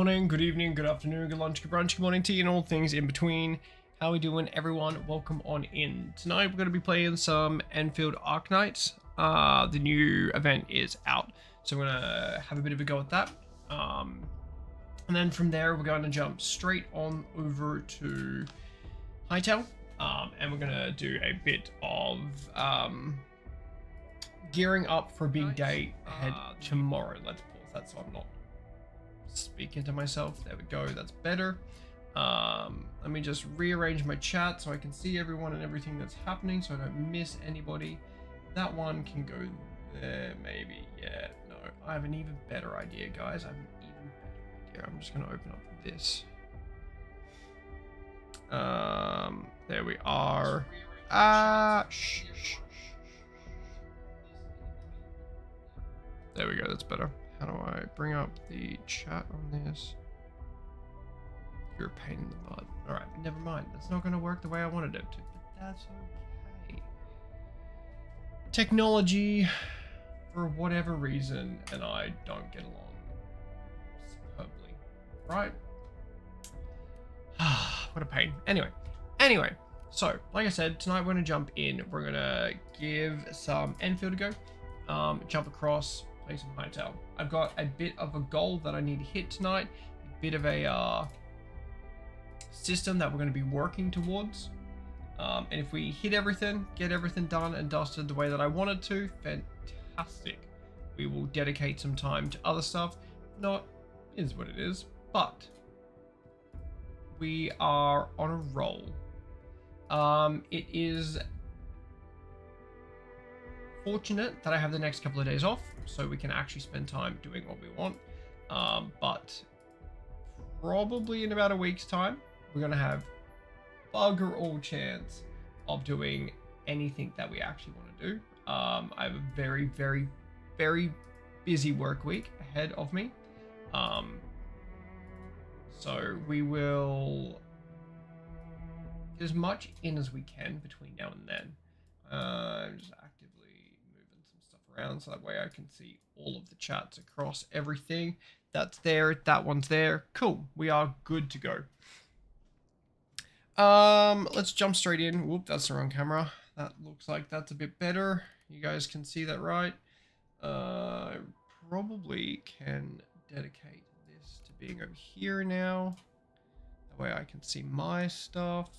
morning, good evening, good afternoon, good lunch, good brunch, good morning tea, and all things in between. How we doing, everyone? Welcome on in. Tonight we're going to be playing some Endfield Arknights. The new event is out, so we're going to have a bit of a go at that. And then from there we're going to jump straight on over to Hightail, and we're going to do a bit of gearing up for a big day ahead tomorrow. Let's pause that so I'm not speaking to myself. There we go, that's better. Let me just rearrange my chat so I can see everyone and everything that's happening so I don't miss anybody. That one can go there, maybe. Yeah, no, I have an even better idea, guys. I have an even better idea. I'm just going to open up this. There we are. Shh. There we go, that's better. How do I bring up the chat on this? You're a pain in the butt. Alright, never mind. That's not going to work the way I wanted it to, but that's okay. Technology, for whatever reason, and I don't get along superbly. Right? What a pain. Anyway, so, like I said, tonight we're going to jump in. We're going to give some Endfield a go. Jump across, play some Hightail. I've got a bit of a goal that I need to hit tonight. A bit of a system that we're going to be working towards. And if we hit everything, get everything done and dusted the way that I wanted to, fantastic. We will dedicate some time to other stuff. Not is what it is, but we are on a roll. It is fortunate that I have the next couple of days off so we can actually spend time doing what we want, but probably in about a week's time we're gonna have bugger all chance of doing anything that we actually want to do. I have a very busy work week ahead of me, so we will get as much in as we can between now and then. I'm just actively moving some stuff around so that way I can see all of the chats across everything. That's there, that one's there. Cool, we are good to go. Let's jump straight in. Whoop, that's the wrong camera. That looks like that's a bit better. You guys can see that, right? I probably can dedicate this to being over here now. That way I can see my stuff.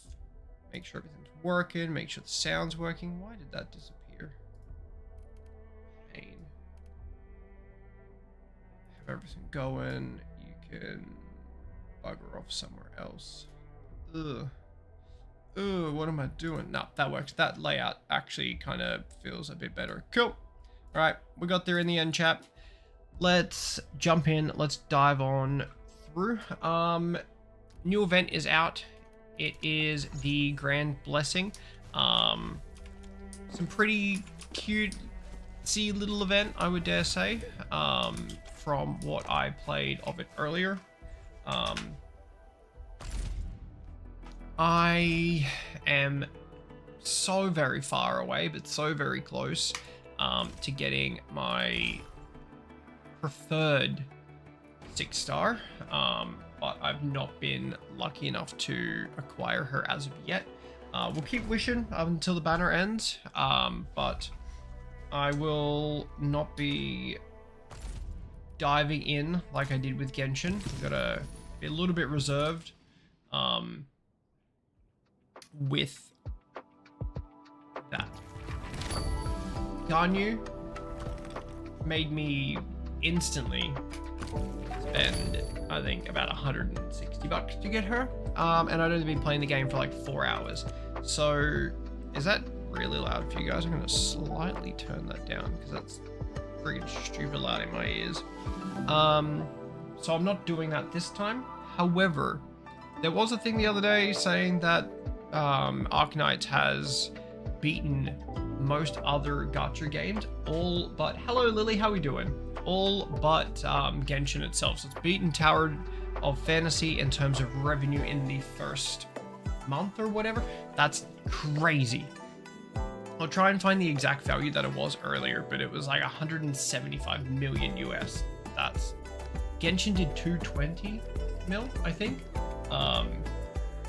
Make sure everything's working. Make sure the sound's working. Why did that disappear? Pain. Have everything going. You can bugger off somewhere else. Ugh. What am I doing? No, that works. That layout actually kind of feels a bit better. Cool. All right, we got there in the end, chap. Let's jump in. Let's dive on through. New event is out. It is the Grand Blessing. Some pretty cutesy little event, I would dare say, from what I played of it earlier. I am so very far away, but so very close to getting my preferred 6-star, but I've not been lucky enough to acquire her as of yet. We'll keep wishing up until the banner ends, but I will not be diving in like I did with Genshin. I've got to be a little bit reserved with that. Ganyu made me instantly spend, I think, about 160 bucks to get her, and I'd only been playing the game for like 4 hours. So is that really loud for you guys? I'm going to slightly turn that down because that's freaking stupid loud in my ears. So I'm not doing that this time. However, there was a thing the other day saying that Arknights has beaten most other gacha games, all but, hello Lily, how we doing? All but Genshin itself. So it's beaten Tower of Fantasy in terms of revenue in the first month or whatever. That's crazy. I'll try and find the exact value that it was earlier, but it was like 175 million US. That's Genshin did 220 mil, I think.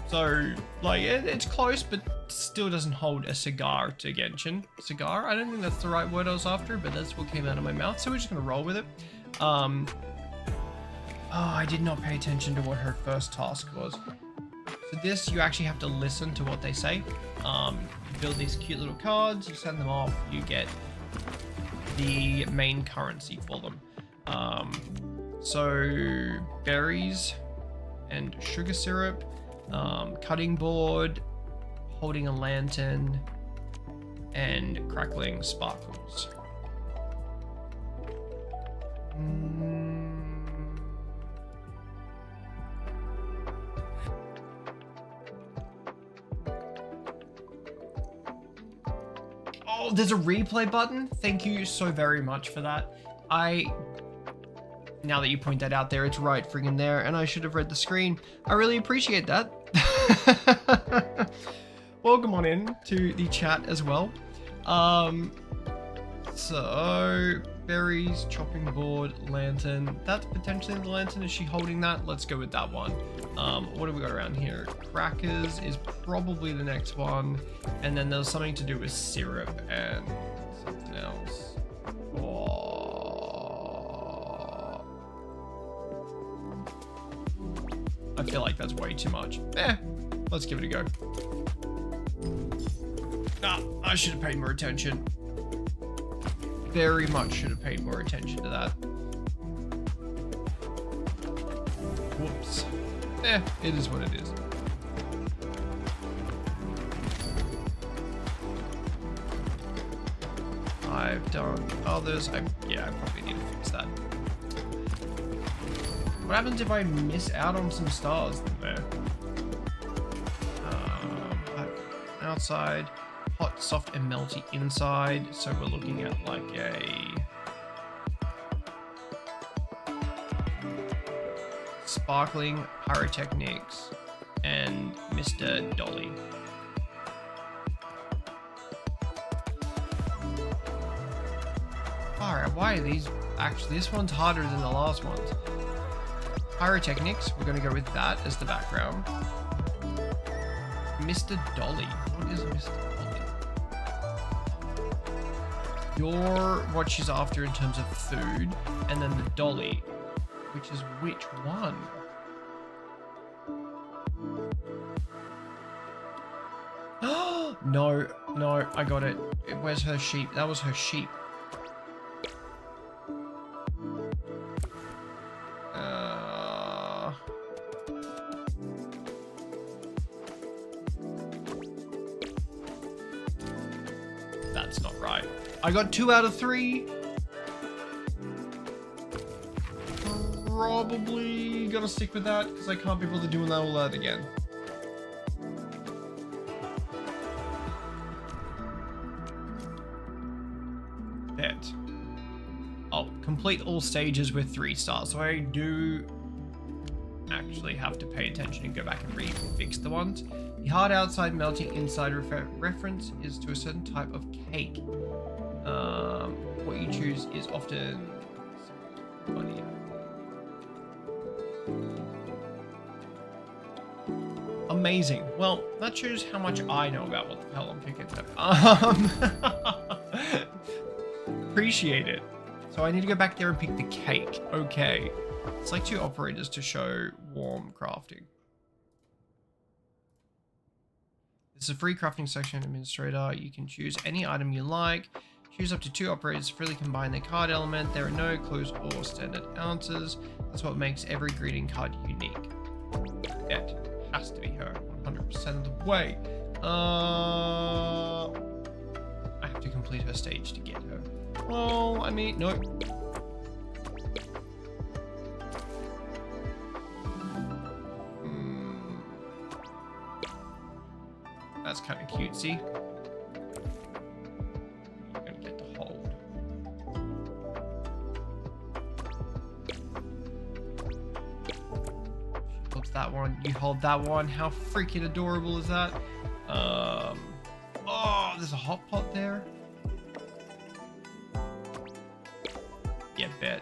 So like it's close, but still doesn't hold a cigar to Genshin. Cigar? I don't think that's the right word I was after, but that's what came out of my mouth. So we're just gonna roll with it. Oh, I did not pay attention to what her first task was. So this, you actually have to listen to what they say. You build these cute little cards, you send them off, you get the main currency for them. So berries and sugar syrup, cutting board, holding a lantern, and crackling sparkles. Oh, there's a replay button. Thank you so very much for that. Now that you point that out there, it's right friggin' there, and I should have read the screen. I really appreciate that. Welcome on in to the chat as well. So berries, chopping board, lantern. That's potentially the lantern. Is she holding that? Let's go with that one. What have we got around here? Crackers is probably the next one, and then there's something to do with syrup and something else. I feel like that's way too much. Let's give it a go. I should have paid more attention. Very much should have paid more attention to that. Whoops. It is what it is. I've done others. I probably need to fix that. What happens if I miss out on some stars there? Outside, hot, soft, and melty inside. So we're looking at like a sparkling, pyrotechnics, and Mr. Dolly. Alright, why are these actually? This one's harder than the last ones. Pyrotechnics, we're going to go with that as the background. Mr. Dolly. What is Mr. Dolly? You're what she's after in terms of food, and then the dolly, which is which one? No, I got it. Where's her sheep? That was her sheep. That's not right. I got 2 out of 3. Probably gonna stick with that because I can't be bothered doing all that again. Bet. I'll complete all stages with 3 stars, so I do actually have to pay attention and go back and fix the ones. The hard outside, melting inside reference is to a certain type of cake. What you choose is often funnier. Amazing. Well, that shows how much I know about what the hell I'm picking. Appreciate it. So I need to go back there and pick the cake. Okay. Select 2 operators to show warm crafting. This is a free crafting section administrator. You can choose any item you like. Choose up to 2 operators to freely combine their card element. There are no clues or standard ounces. That's what makes every greeting card unique. It has to be her 100% of the way. I have to complete her stage to get her. Well, I mean, no. That's kind of cutesy. You're gonna get to hold. She holds that one. You hold that one. How freaking adorable is that? Oh, there's a hot pot there. Yeah, bet.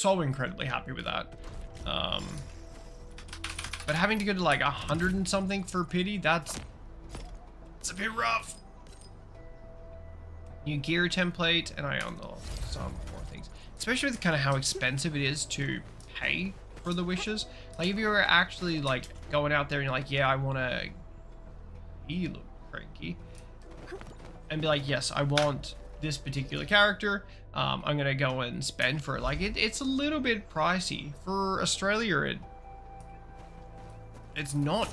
so incredibly happy with that. But having to go to like 100 and something for pity, it's a bit rough. New gear template, and I unlock some more things. Especially with kind of how expensive it is to pay for the wishes. Like if you were actually like going out there and you're like, yeah, I want to, you look cranky, and be like, yes, I want this particular character. I'm gonna go and spend for it. Like it's a little bit pricey for Australia. It's not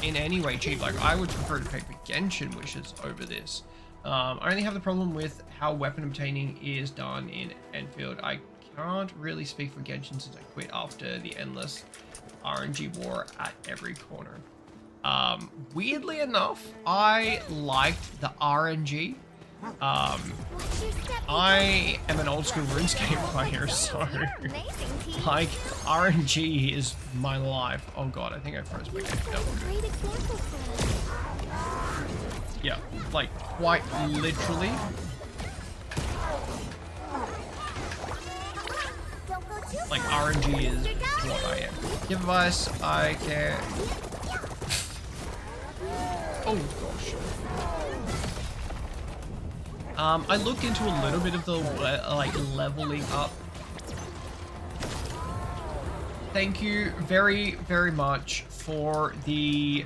in any way cheap. Like I would prefer to pay for Genshin wishes over this. I only have the problem with how weapon obtaining is done in Endfield. I can't really speak for Genshin since I quit after the endless RNG war at every corner. Weirdly enough, I liked the RNG. I am an old school RuneScape player, so like RNG is my life. Oh god, I think I froze my game. Yeah, like quite literally. Like RNG is what I am. Give advice, I care. Oh gosh. I looked into a little bit of the like leveling up. Thank you very, very much for the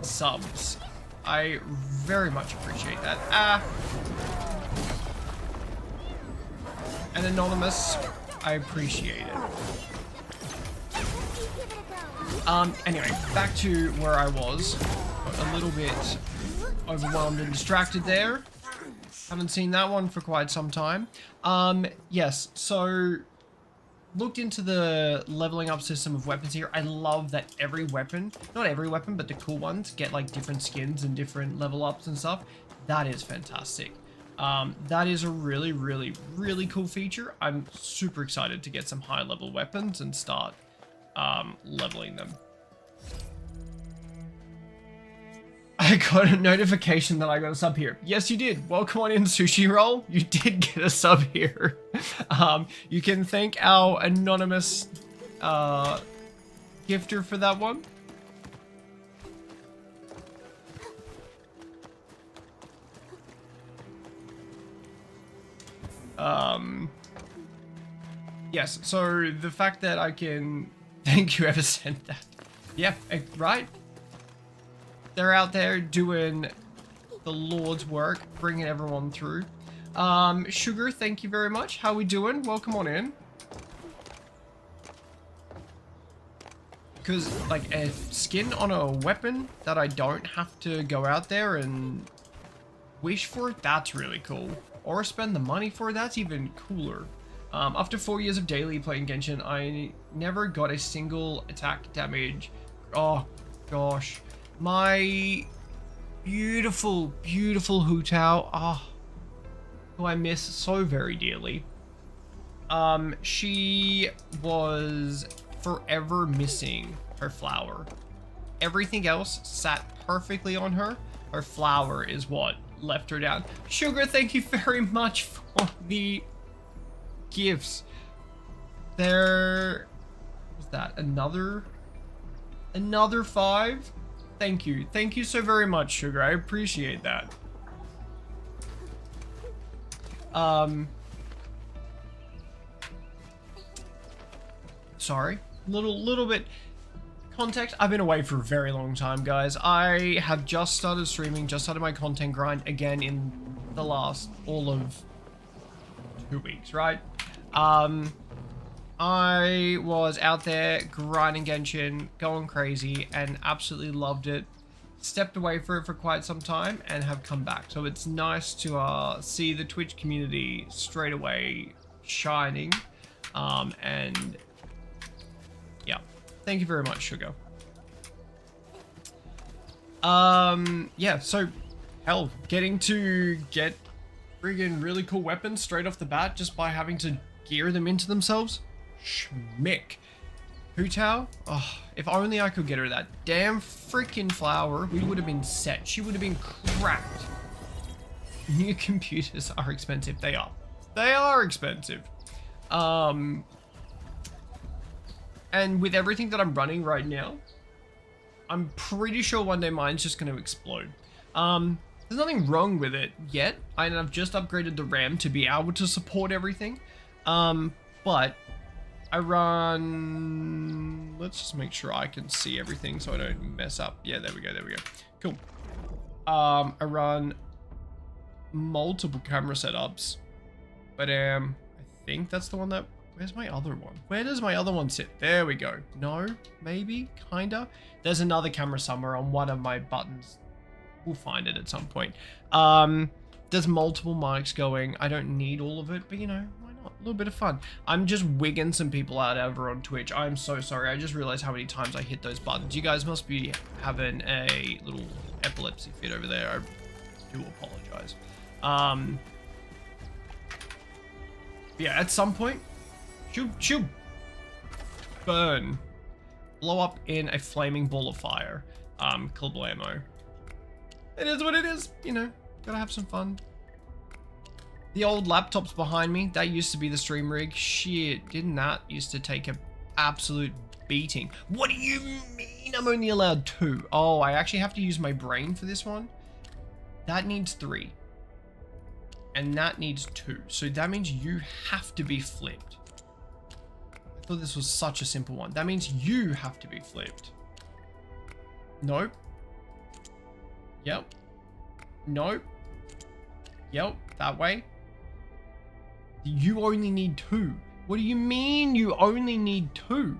subs. I very much appreciate that. And Anonymous, I appreciate it. Anyway, back to where I was. Got a little bit overwhelmed and distracted there. Haven't seen that one for quite some time. Yes, so looked into the leveling up system of weapons here. I love that every weapon, not every weapon, but the cool ones get like different skins and different level ups and stuff. That is fantastic. That is a really, really, really cool feature. I'm super excited to get some high level weapons and start leveling them. I got a notification that I got a sub here. Yes, you did. Welcome on in, Sushi Roll. You did get a sub here. You can thank our anonymous gifter for that one. Yes, so the fact that I can... Thank you, whoever sent that. Yeah, right? They're out there doing the Lord's work, bringing everyone through. Sugar, thank you very much. How we doing? Welcome on in. Because, like, a skin on a weapon that I don't have to go out there and wish for, that's really cool. Or spend the money for, that's even cooler. After 4 years of daily playing Genshin, I never got a single attack damage. Oh, gosh. My beautiful, beautiful Hu Tao, who I miss so very dearly. She was forever missing her flower. Everything else sat perfectly on her. Her flower is what left her down. Sugar, thank you very much for the gifts. There was that another 5. Thank you. Thank you so very much, Sugar. I appreciate that. Sorry. Little bit context. I've been away for a very long time, guys. I have just started streaming, just started my content grind again in the last all of 2 weeks, right? I was out there grinding Genshin, going crazy, and absolutely loved it. Stepped away for it for quite some time and have come back. So it's nice to see the Twitch community straight away shining. And yeah, thank you very much, Sugar. Yeah, so hell, getting to get friggin' really cool weapons straight off the bat just by having to gear them into themselves. Schmick. Hu Tao? Oh, if only I could get her that damn freaking flower, we would have been set. She would have been cracked. New computers are expensive. They are. They are expensive. And with everything that I'm running right now, I'm pretty sure one day mine's just going to explode. There's nothing wrong with it yet. I've just upgraded the RAM to be able to support everything. But I run... Let's just make sure I can see everything so I don't mess up. Yeah, there we go, there we go. Cool. I run multiple camera setups. But I think that's the one that... Where's my other one? Where does my other one sit? There we go. No, maybe, kinda. There's another camera somewhere on one of my buttons. We'll find it at some point. There's multiple mics going. I don't need all of it, but you know, why not? A little bit of fun. I'm just wigging some people out over on Twitch. I'm so sorry. I just realized how many times I hit those buttons. You guys must be having a little epilepsy fit over there. I do apologize. Yeah, at some point, shoo, burn, blow up in a flaming ball of fire. Kablamo. It is what it is, you know, gotta have some fun. The old laptop's behind me. That used to be the stream rig. Shit, didn't that used to take an absolute beating? What do you mean I'm only allowed 2? Oh, I actually have to use my brain for this one. That needs 3. And that needs 2. So that means you have to be flipped. I thought this was such a simple one. That means you have to be flipped. Nope. Yep. Nope. Yep. That way. You only need 2. What do you mean you only need 2?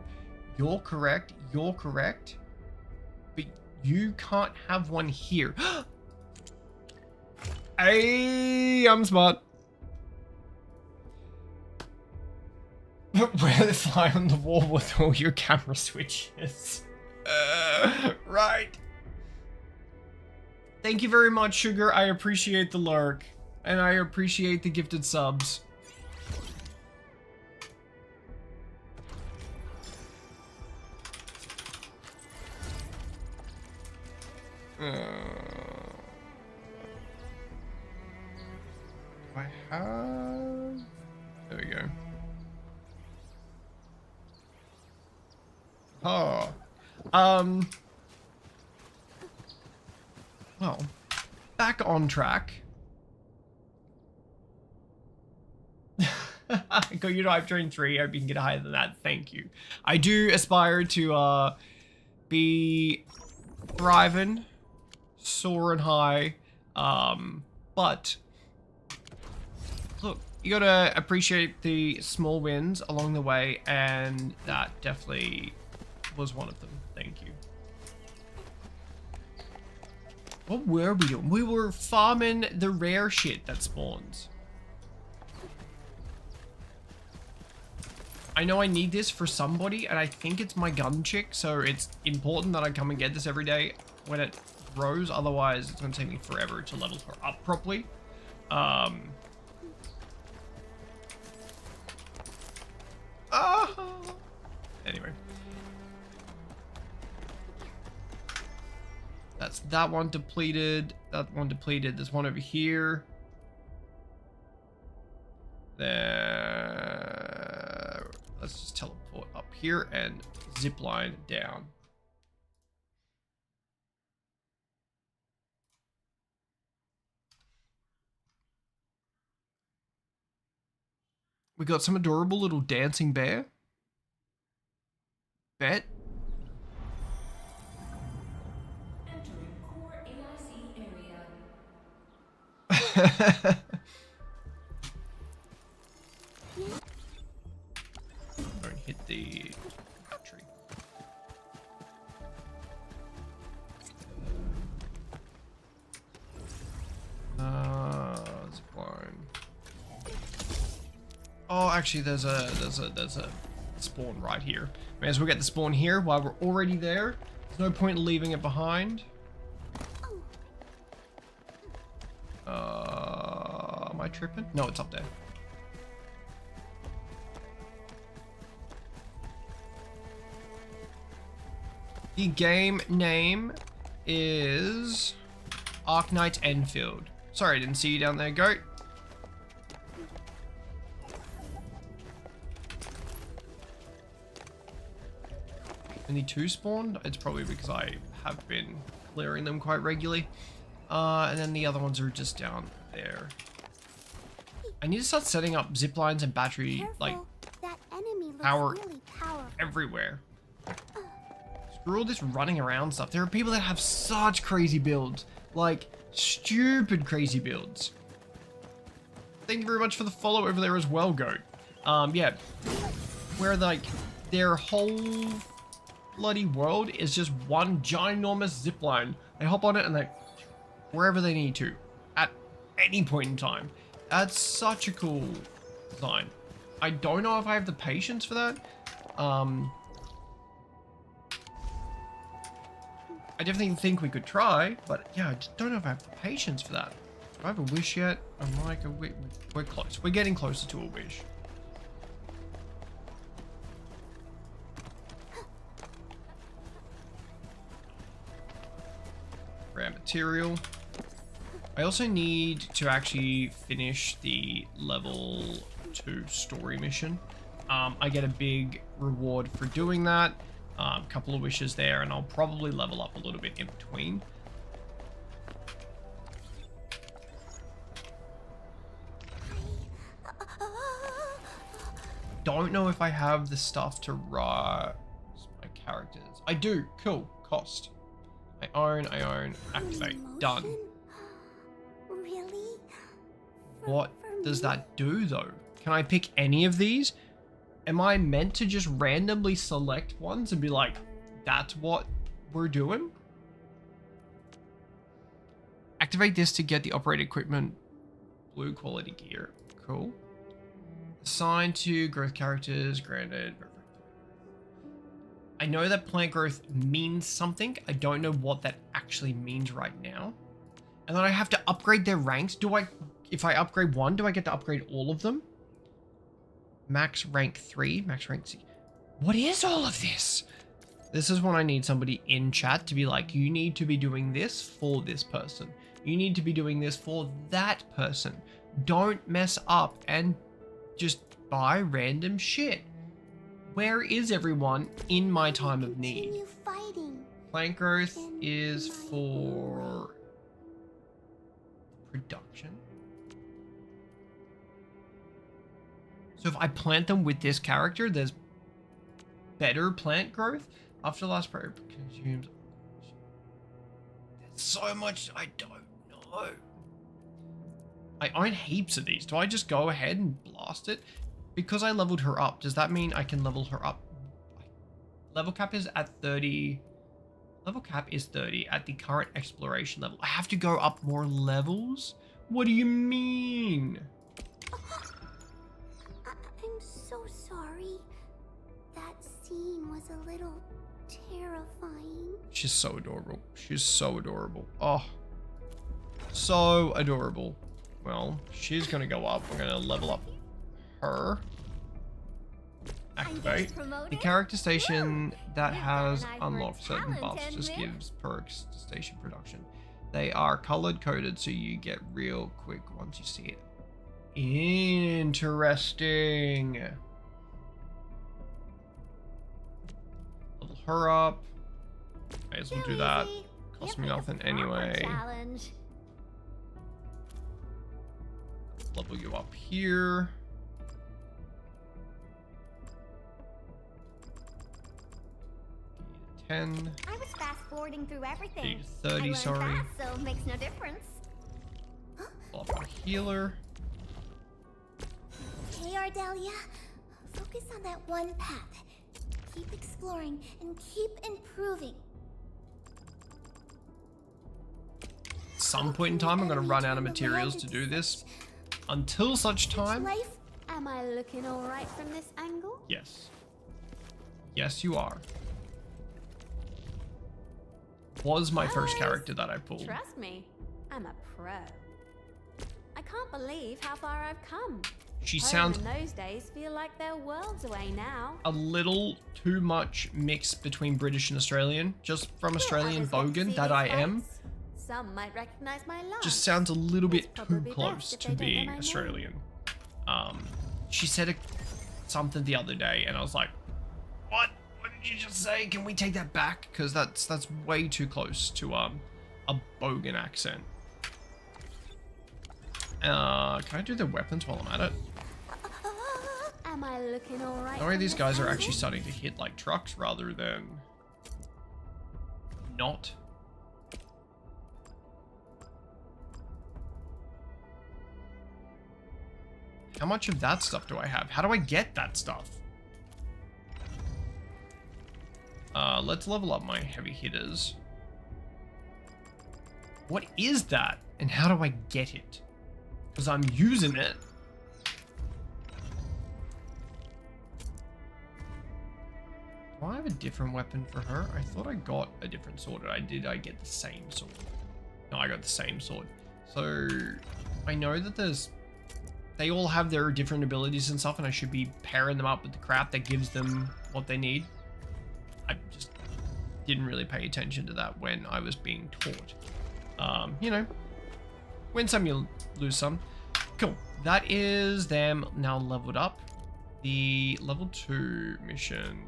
You're correct. You're correct. But you can't have one here. Hey, I'm smart. Where they fly on the wall with all your camera switches. Right. Thank you very much, Sugar. I appreciate the lurk. And I appreciate the gifted subs. I have... There we go. Oh. Well, back on track. Go you hype train 3. I hope you can get higher than that. Thank you. I do aspire to be thriving, soaring high. But look, you gotta appreciate the small wins along the way, and that definitely was one of them. Thank you. What were we doing? We were farming the rare shit that spawns. I know I need this for somebody, and I think it's my gun chick, so it's important that I come and get this every day when it grows. Otherwise, it's gonna take me forever to level her up properly. Anyway. That's that one depleted. That one depleted. There's one over here. There. Let's just teleport up here and zip line down. We got some adorable little dancing bear. Bet. Entering core AIC area. Don't hit the tree. Zipline. Oh, actually, there's a spawn right here. May as well get the spawn here while we're already there. There's no point in leaving it behind. Am I tripping? No, it's up there. The game name is Arknights Endfield. Sorry, I didn't see you down there, goat. Only 2 spawned. It's probably because I have been clearing them quite regularly. And then the other ones are just down there. I need to start setting up zip lines and battery, Careful. like, That enemy looks power really powerful. everywhere. Screw all this running around stuff. There are people that have such crazy builds. Like, stupid crazy builds. Thank you very much for the follow over there as well, Goat. Yeah. Where, like, their whole bloody world is just one ginormous zip line. They hop on it and they... wherever they need to. At any point in time. That's such a cool design. I don't know if I have the patience for that. I definitely think we could try, but yeah, I just don't know if I have the patience for that. Do I have a wish yet? I'm like, we're close. We're getting closer to a wish. Rare material. I also need to actually finish the level 2 story mission. I get a big reward for doing that. A couple of wishes there, and I'll probably level up a little bit in between. Don't know if I have the stuff to rise my characters. I do. Cool. Cost. I own, activate. Done. Really? What does that do though? Can I pick any of these? Am I meant to just randomly select ones and be like, that's what we're doing? Activate this to get the operating equipment, blue quality gear. Cool. Assign to growth characters, granted. I know that plant growth means something. I don't know what that actually means right now. And then I have to upgrade their ranks. If I upgrade one, do I get to upgrade all of them? Max rank 3, max rank C. What is all of this? This is when I need somebody in chat to be like, you need to be doing this for this person. You need to be doing this for that person. Don't mess up and just buy random shit. Where is everyone in my time of need? Continue fighting. Plant growth is for production. So if I plant them with this character, there's better plant growth after the last prayer consumes. There's so much I don't know. I own heaps of these. Do I just go ahead and blast it? Because I leveled her up, does that mean I can level her up? Level cap is at 30. Level cap is 30 at the current exploration level. I have to go up more levels? What do you mean? I'm so sorry. That scene was a little terrifying. She's so adorable. She's so adorable. Oh, so adorable. Well, she's gonna go up. We're gonna level up her. Activate. The character station that has unlocked certain buffs just gives perks to station production. They are colored coded, so you get real quick once you see it. Interesting. Level her up. May as well do that. Cost me nothing anyway. Level you up here. 10. I was fast forwarding through everything. 30, sorry. Fast, so it makes no difference. Level up our healer. Hey, Ardelia. Focus on that one path. Keep exploring and keep improving. Some point in time, I'm going to run out of materials to do this. Until such time. Life? Am I looking all right from this angle? Yes. Yes, you are. Was my first character that I pulled. Trust me, I'm a pro. I can't believe how far I've come. She Home sounds in those days feel like they're worlds away now. a little too much mix between British and Australian. Just from Australian Others get to bogan see that these I am. sights. Some might recognize my laugh. Just sounds a little bit It's too probably close best if to they don't know being my name. Australian. She said something the other day, and I was like, "What? What did you just say, can we take that back? Because that's way too close to a Bogan accent. Can I do the weapons while I'm at it? Am I looking alright? The way these guys are actually starting to hit like trucks rather than not. How much of that stuff do I have? How do I get that stuff? Let's level up my heavy hitters. What is that? And how do I get it? Because I'm using it. Do I have a different weapon for her? I thought I got a different sword. I get the same sword? No, I got the same sword. So I know that they all have their different abilities and stuff, and I should be pairing them up with the crap that gives them what they need. I just didn't really pay attention to that when I was being taught. You know, win some, you lose some. Cool. That is them now leveled up. The level 2 mission,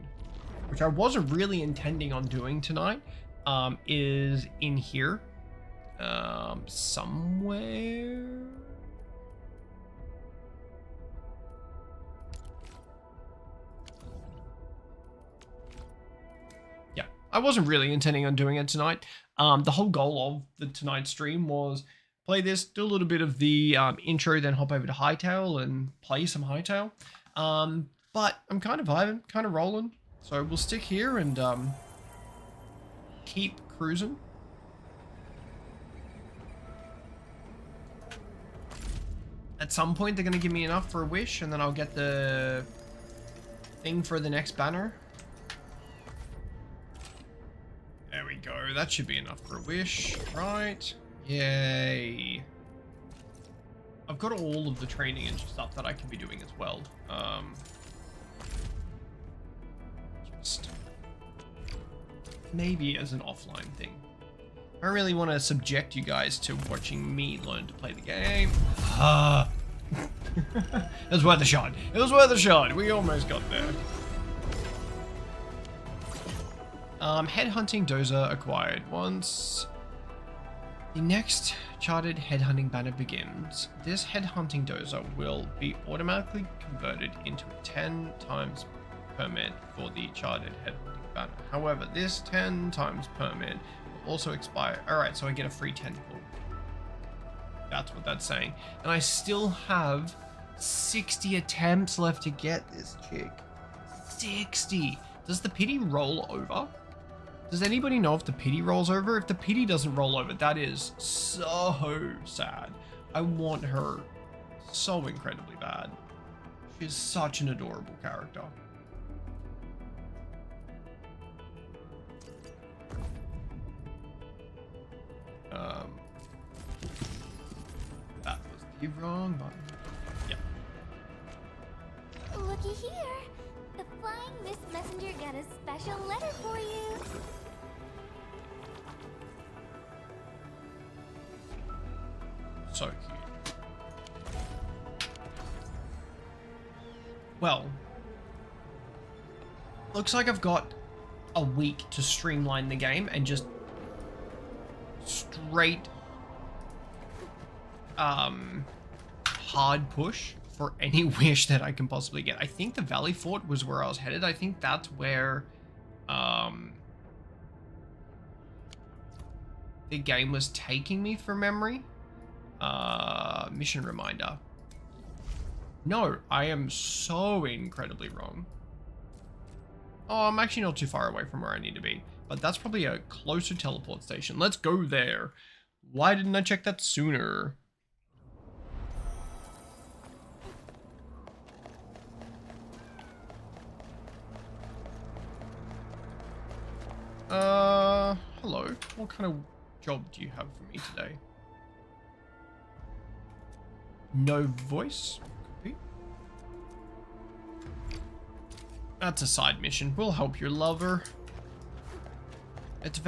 which I wasn't really intending on doing tonight, is in here. Somewhere. I wasn't really intending on doing it tonight. The whole goal of the tonight's stream was play this, do a little bit of the intro, then hop over to Hightail and play some Hightail. But I'm kind of vibing, kind of rolling. So we'll stick here and keep cruising. At some point, they're going to give me enough for a wish, and then I'll get the thing for the next banner. There we go. That should be enough for a wish, right? Yay. I've got all of the training and stuff that I can be doing as well. Just maybe as an offline thing. I don't really want to subject you guys to watching me learn to play the game. It was worth a shot. It was worth a shot. We almost got there. Headhunting dozer acquired. Once the next charted headhunting banner begins, this headhunting dozer will be automatically converted into a 10 times permit for the charted headhunting banner. However, this 10 times permit will also expire. Alright, so I get a free tentacle. That's what that's saying. And I still have 60 attempts left to get this chick. 60! Does the pity roll over? Does anybody know if the pity rolls over? If the pity doesn't roll over, that is so sad. I want her so incredibly bad. She's such an adorable character. That was the wrong button. Yeah. Looky here. The Flying Miss Messenger got a special letter for you. So cute. Well, looks like I've got a week to streamline the game and just straight hard push for any wish that I can possibly get. I think the Valley Fort was where I was headed. I think that's where the game was taking me from memory. Mission reminder. No, I am so incredibly wrong. Oh, I'm actually not too far away from where I need to be, but that's probably a closer teleport station. Let's go there. Why didn't I check that sooner? Hello. What kind of job do you have for me today? No voice? Copy. That's a side mission. We'll help your lover. It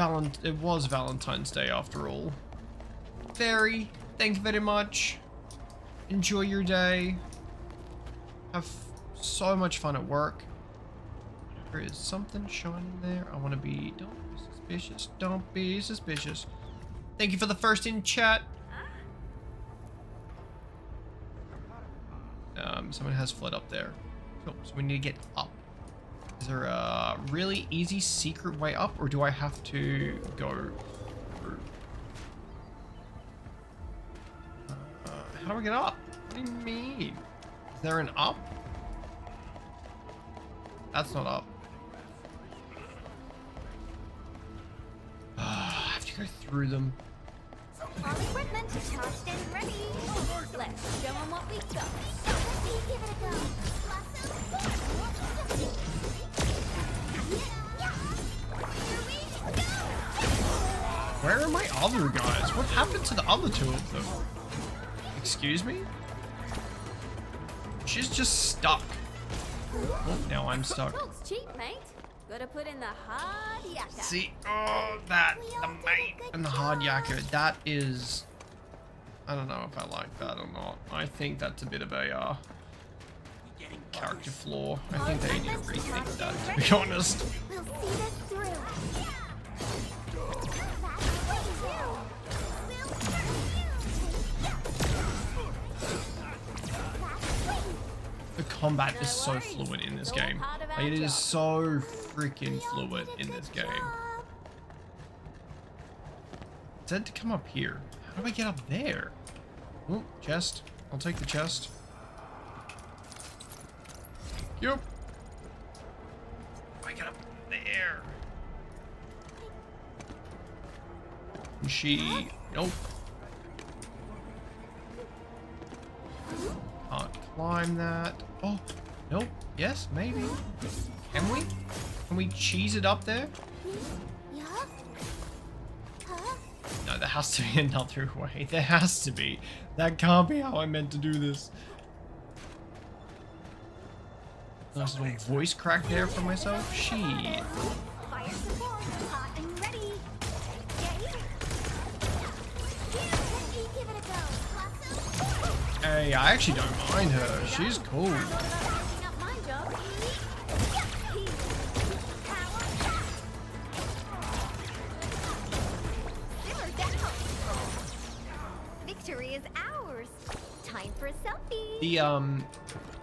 was Valentine's Day after all. Fairy, thank you very much. Enjoy your day. Have so much fun at work. There is something shining there. I want to be... Don't be suspicious. Don't be suspicious. Thank you for the first in chat. Someone has fled up there. Cool. So we need to get up. Is there a really easy secret way up, or do I have to go through? How do I get up? What do you mean? Is there an up? That's not up. I have to go through them. All equipment charged and ready. Let's show them what we got. Give it a go. Where are my other guys? What happened to the other two of them? Excuse me? She's just stuck. Oh, now I'm stuck. Talk's cheap, mate. Gotta put in the hard yakka. See, oh, that, the mate and the hard yakka, that is, I don't know if I like that or not. I think that's a bit of a character flaw. I think they need to rethink that, to be honest. We'll see this through. The combat is so fluid in this game. Like, it is so freaking fluid in this game. It said to come up here. How do I get up there? Oh, chest. I'll take the chest. Yup. How do I get up there? And she... Nope. Can't climb that. Oh, nope. Yes, maybe. Can we? Can we cheese it up there? Yeah? Huh? No, there has to be another way. There has to be. That can't be how I meant to do this. Nice little voice crack there for myself. Shit. Fire support, hot and ready. Yay. Give it a go. Hey, I actually don't mind her. She's cool. Not my job. Simmer down. Victory is ours. Time for a selfie. The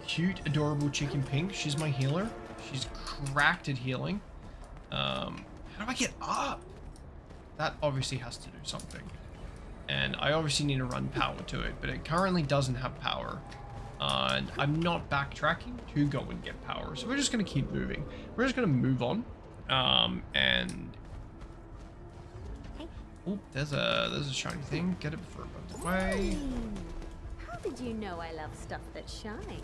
cute, adorable chicken pink. She's my healer. She's cracked at healing. How do I get up? That obviously has to do something. And I obviously need to run power to it, but it currently doesn't have power. And I'm not backtracking to go and get power, so we're just gonna keep moving. We're just gonna move on. And oh, there's a shiny thing. Get it before it runs away. How did you know I love stuff that shines?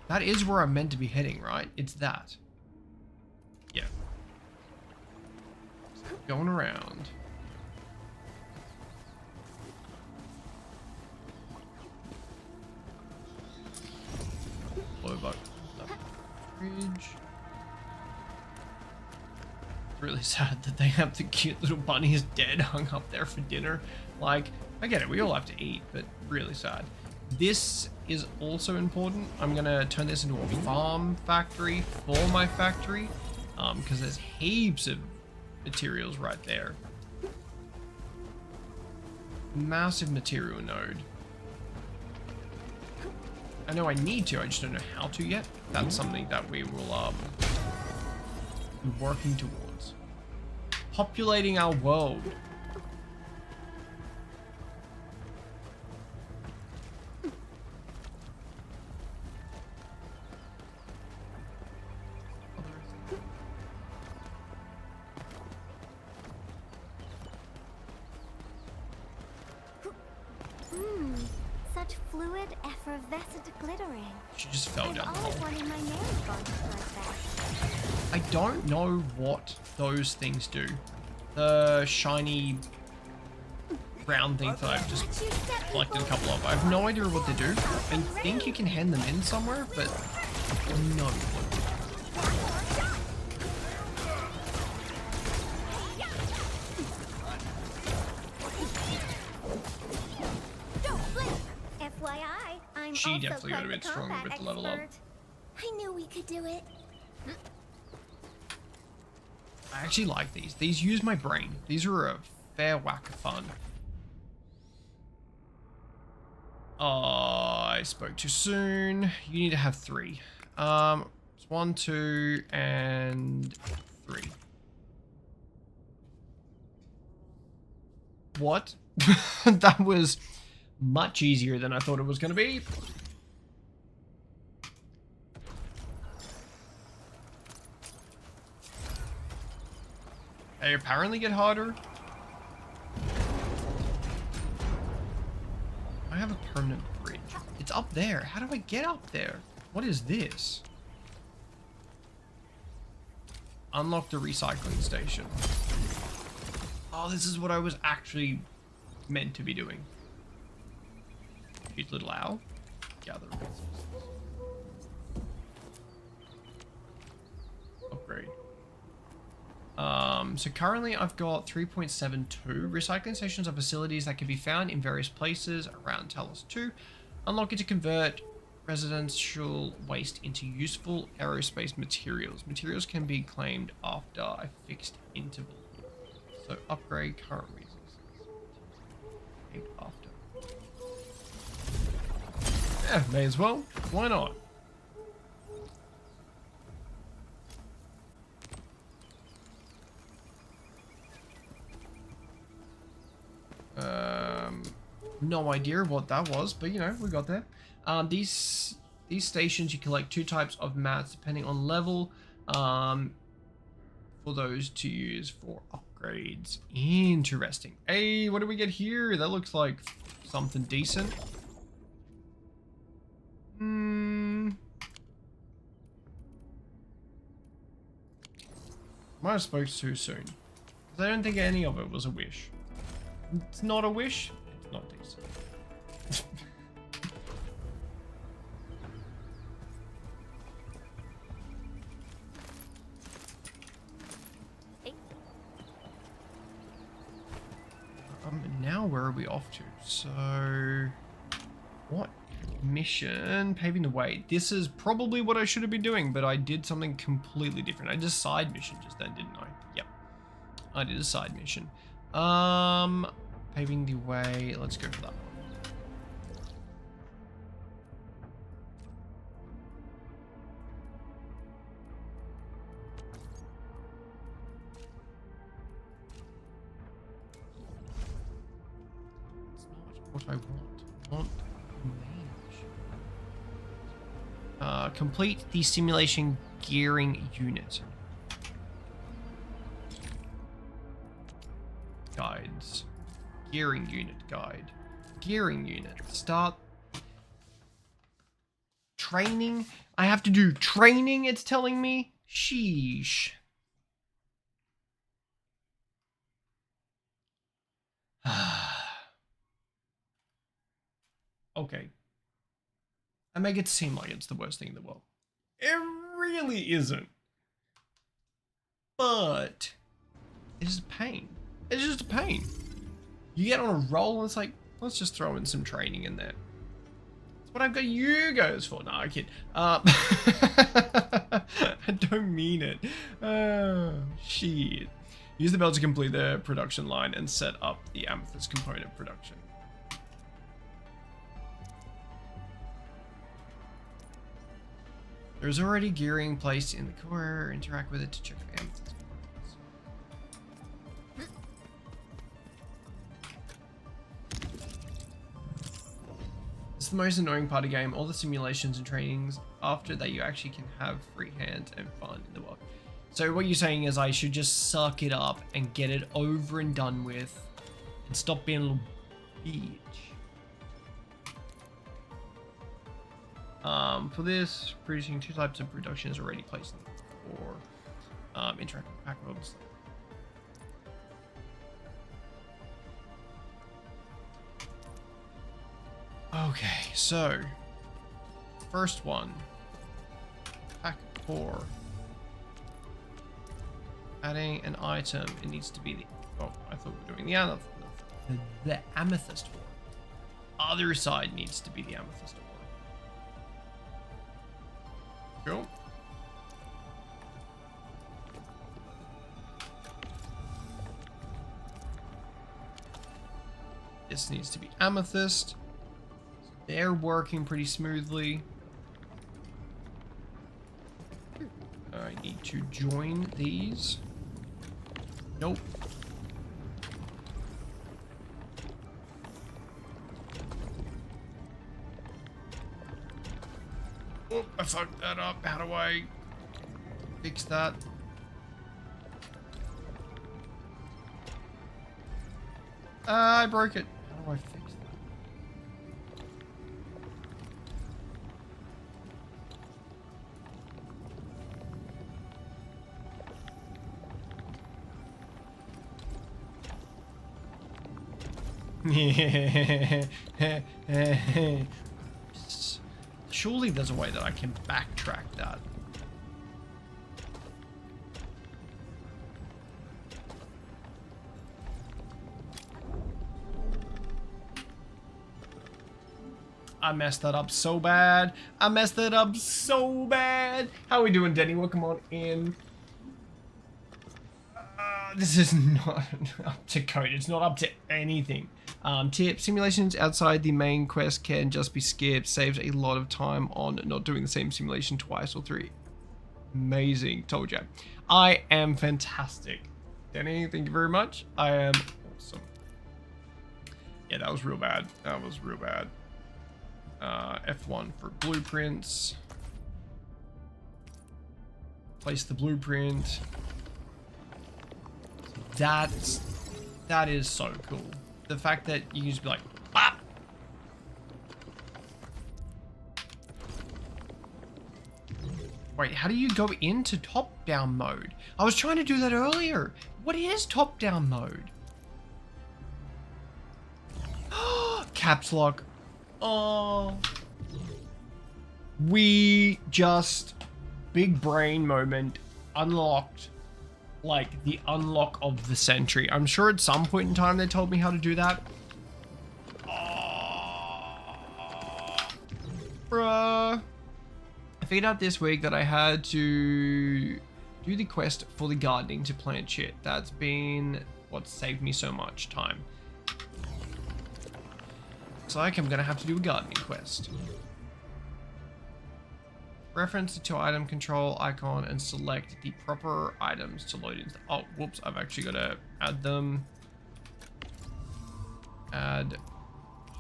That is where I'm meant to be heading, right? It's that. Yeah. Going around. Blow up the fridge. It's really sad that they have the cute little bunnies dead hung up there for dinner. Like, I get it, we all have to eat, but really sad. This is also important. I'm gonna turn this into a farm factory for my factory, because there's heaps of materials right there. Massive material node. I know I need to, I just don't know how to yet. That's something that we will be working towards. Populating our world. Such fluid, effervescent glittering. She just fell down the I've hole. always wanted my nails gone like that. I don't know what those things do. The shiny round things that I've just collected a couple of. I have no idea what they do. I think you can hand them in somewhere, but no clue. FYI, I'm She also definitely got a quite bit the stronger combat with the level up. expert. I knew we could do it. I actually like these. These use my brain. These are a fair whack of fun. Oh, I spoke too soon. You need to have 3. It's 1, 2, and 3. What? That was much easier than I thought it was going to be. They apparently get harder. I have a permanent bridge. It's up there. How do I get up there? What is this? Unlock the recycling station. Oh, this is what I was actually meant to be doing. Cute little owl. Gather resources. Upgrade. So currently I've got 3.72. Recycling stations are facilities that can be found in various places around Talos 2. Unlock it to convert residential waste into useful aerospace materials. Materials can be claimed after a fixed interval. So upgrade current resources. Claimed after. Yeah, may as well. Why not? No idea what that was, but you know, we got there. These stations, you collect 2 types of mats depending on level, for those to use for upgrades. Interesting. Hey, what do we get here? That looks like something decent. Might have spoke too soon, because I don't think any of it was a wish. It's not a wish. It's not decent. Now where are we off to? So, what mission? Paving the way. This is probably what I should have been doing, but I did something completely different. I did a side mission just then, didn't I? Yep. I did a side mission. Paving the way. Let's go for that one. What I want main mission. Complete the simulation gearing unit. Guides. Gearing unit guide. Gearing unit. Start. Training. I have to do training, it's telling me. Sheesh. Okay. I make it seem like it's the worst thing in the world. It really isn't. But it is a pain. It's just a pain. You get on a roll and it's like, let's just throw in some training in there. That's what I've got you guys for. No, I kid. I don't mean it. Shit. Use the bell to complete the production line and set up the amethyst component production. There's already gearing placed in the core. Interact with it to check the amethyst components. It's the most annoying part of the game. All the simulations and trainings after that you actually can have free hand and fun in the world. So what you're saying is I should just suck it up and get it over and done with and stop being a little bitch. For this, producing 2 types of production is already placed in the core. Interact with pack modes. Okay, so first one, pack core. Adding an item, it needs to be the. Oh, I thought we were doing the amethyst ore. Other side needs to be the amethyst ore. Cool. This needs to be amethyst. They're working pretty smoothly. I need to join these. Nope. Oh, I fucked that up. How do I fix that? I broke it. How do I fix that? Surely there's a way that I can backtrack that. I messed that up so bad. I messed that up so bad. How are we doing, Denny? Welcome on in. This is not up to code. It's not up to anything. Tip, simulations outside the main quest can just be skipped. Saves a lot of time on not doing the same simulation twice or three. Amazing. Told you. I am fantastic. Denny, thank you very much. I am awesome. Yeah, that was real bad. That was real bad. F1 for blueprints. Place the blueprint. That is so cool. The fact that you can just be like, bop. Wait, how do you go into top-down mode? I was trying to do that earlier. What is top-down mode? Caps lock. Oh. We just, big brain moment, unlocked like the unlock of the century. I'm sure at some point in time they told me how to do that. Bruh. I figured out this week that I had to do the quest for the gardening to plant shit. That's been what saved me so much time. Looks like I'm gonna have to do a gardening quest. Reference the 2-item control icon and select the proper items to load into. Oh, whoops! I've actually got to add them. Add.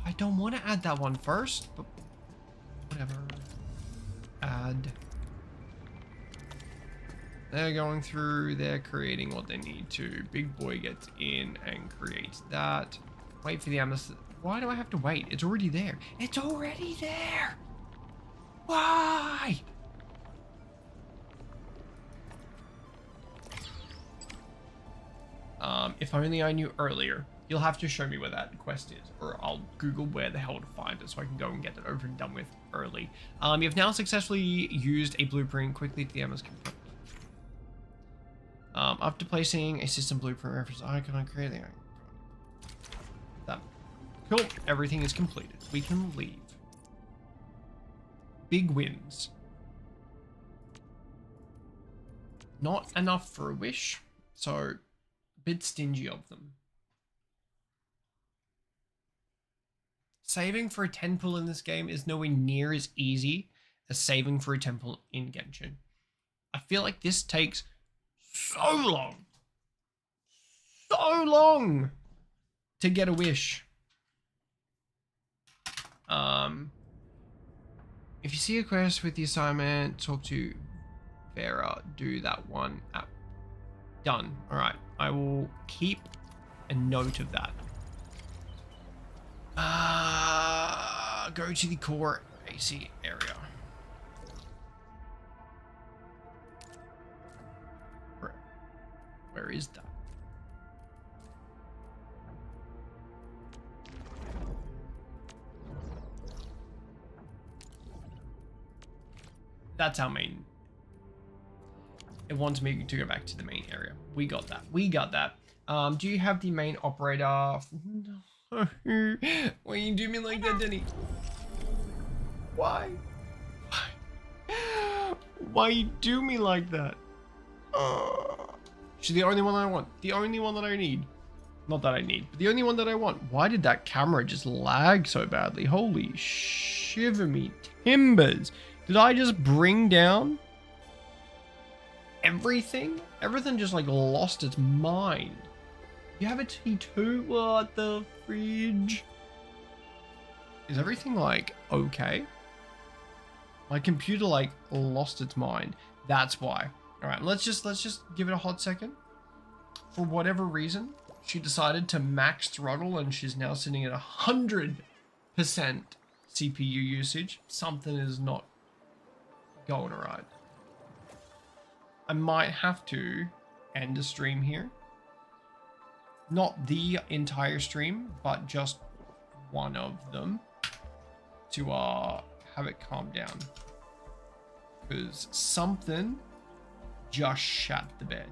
I don't want to add that one first, but whatever. Add. They're going through. They're creating what they need to. Big boy gets in and creates that. Wait for the amethyst. Why do I have to wait? It's already there. It's already there. Why? If only I knew earlier. You'll have to show me where that quest is, or I'll Google where the hell to find it so I can go and get it over and done with early. You've now successfully used a blueprint quickly to the MS computer. After placing a system blueprint reference icon, creating that. Cool. Everything is completed. We can leave. Big wins. Not enough for a wish, so a bit stingy of them. Saving for a temple in this game is nowhere near as easy as saving for a temple in Genshin. I feel like this takes so long to get a wish. If you see a quest with the assignment, talk to Vera, do that one app. Done. All right, I will keep a note of that. Go to the core AC area. Where is that? That's our main. It wants me to go back to the main area. We got that. We got that. Do you have the main operator? Why you do me like that, Denny? Why? Why? Why you do me like that? She's the only one I want. The only one that I need. Not that I need, but the only one that I want. Why did that camera just lag so badly? Holy shiver me timbers. Did I just bring down everything? Everything just like lost its mind. You have a T2? What the fridge? Is everything like okay? My computer like lost its mind. That's why. All right, let's just give it a hot second. For whatever reason, she decided to max throttle and she's now sitting at 100% CPU usage. Something is not going right. I might have to end the stream here. Not the entire stream, but just one of them to have it calm down. Because something just shat the bed.